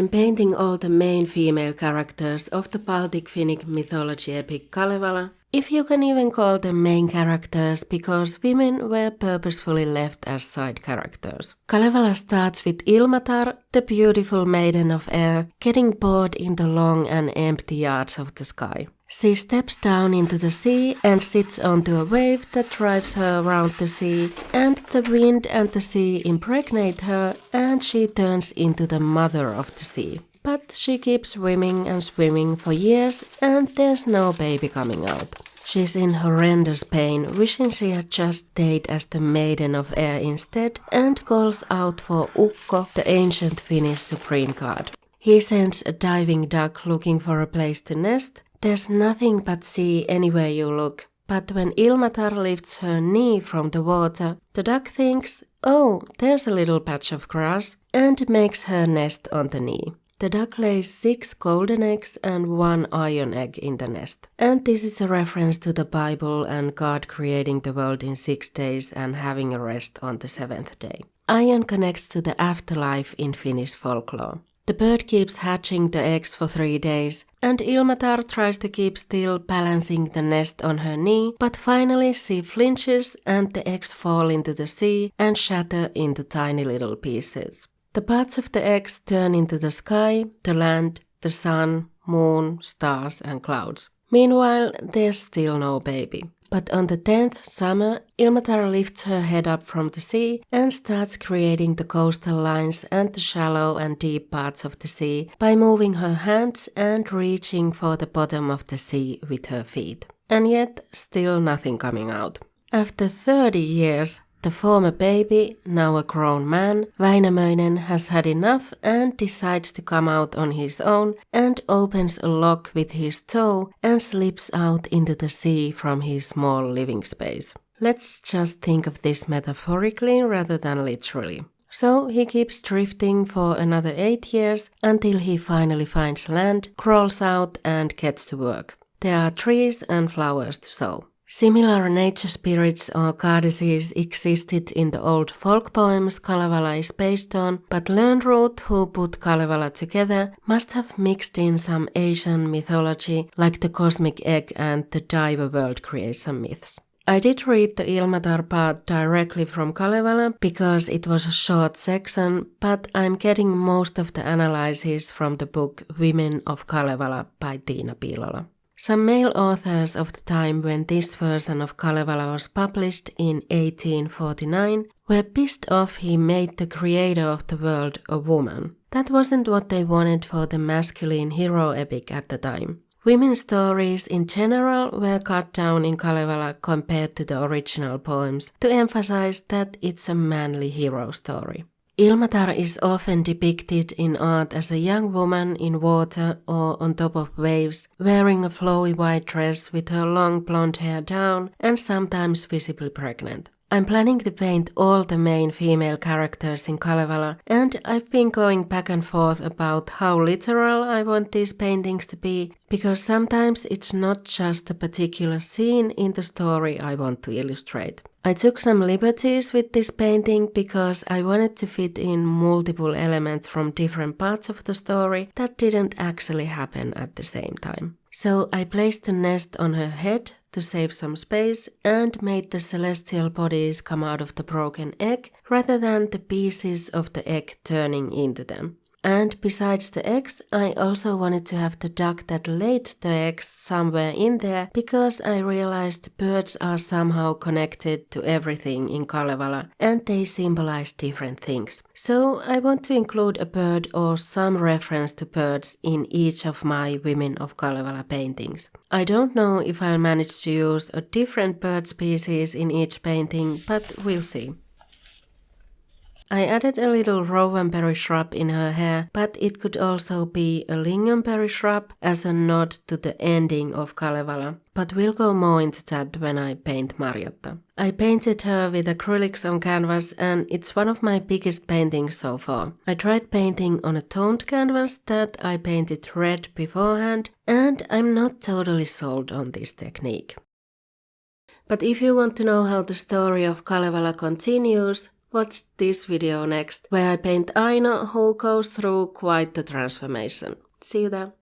I'm painting all the main female characters of the Baltic Finnic mythology epic Kalevala, if you can even call them main characters, because women were purposefully left as side characters. Kalevala starts with Ilmatar, the beautiful maiden of air, getting bored in the long and empty yards of the sky. She steps down into the sea and sits onto a wave that drives her around the sea, and the wind and the sea impregnate her, and she turns into the mother of the sea. But she keeps swimming and swimming for years, and there's no baby coming out. She's in horrendous pain, wishing she had just stayed as the maiden of air instead, and calls out for Ukko, the ancient Finnish supreme god. He sends a diving duck looking for a place to nest. There's nothing but sea anywhere you look, but when Ilmatar lifts her knee from the water, the duck thinks, oh, there's a little patch of grass, and makes her nest on the knee. The duck lays 6 golden eggs and 1 iron egg in the nest. And this is a reference to the Bible and God creating the world in 6 days and having a rest on the 7th day. Iron connects to the afterlife in Finnish folklore. The bird keeps hatching the eggs for 3 days, and Ilmatar tries to keep still, balancing the nest on her knee, but finally she flinches and the eggs fall into the sea and shatter into tiny little pieces. The parts of the eggs turn into the sky, the land, the sun, moon, stars and clouds. Meanwhile, there's still no baby. But on the 10th summer, Ilmatar lifts her head up from the sea and starts creating the coastal lines and the shallow and deep parts of the sea by moving her hands and reaching for the bottom of the sea with her feet. And yet, still nothing coming out. After 30 years, the former baby, now a grown man, Väinämöinen, has had enough and decides to come out on his own and opens a lock with his toe and slips out into the sea from his small living space. Let's just think of this metaphorically rather than literally. So he keeps drifting for another 8 years until he finally finds land, crawls out and gets to work. There are trees and flowers to sow. Similar nature spirits or goddesses existed in the old folk poems Kalevala is based on, but Lönnrot, who put Kalevala together, must have mixed in some Asian mythology like the cosmic egg and the diver world creation myths. I did read the Ilmatar part directly from Kalevala because it was a short section, but I'm getting most of the analysis from the book Women of Kalevala by Tiina Piilola. Some male authors of the time when this version of Kalevala was published in 1849 were pissed off he made the creator of the world a woman. That wasn't what they wanted for the masculine hero epic at the time. Women's stories in general were cut down in Kalevala compared to the original poems to emphasize that it's a manly hero story. Ilmatar is often depicted in art as a young woman in water or on top of waves, wearing a flowy white dress with her long blonde hair down and sometimes visibly pregnant. I'm planning to paint all the main female characters in Kalevala, and I've been going back and forth about how literal I want these paintings to be, because sometimes it's not just a particular scene in the story I want to illustrate. I took some liberties with this painting because I wanted to fit in multiple elements from different parts of the story that didn't actually happen at the same time. So I placed the nest on her head to save some space and made the celestial bodies come out of the broken egg rather than the pieces of the egg turning into them. And besides the eggs, I also wanted to have the duck that laid the eggs somewhere in there because I realized birds are somehow connected to everything in Kalevala and they symbolize different things. So I want to include a bird or some reference to birds in each of my Women of Kalevala paintings. I don't know if I'll manage to use a different bird species in each painting, but we'll see. I added a little rowanberry shrub in her hair, but it could also be a lingonberry shrub as a nod to the ending of Kalevala. But we'll go more into that when I paint Marjatta. I painted her with acrylics on canvas and it's one of my biggest paintings so far. I tried painting on a toned canvas that I painted red beforehand, and I'm not totally sold on this technique. But if you want to know how the story of Kalevala continues, watch this video next, where I paint Aino, who goes through quite the transformation. See you there!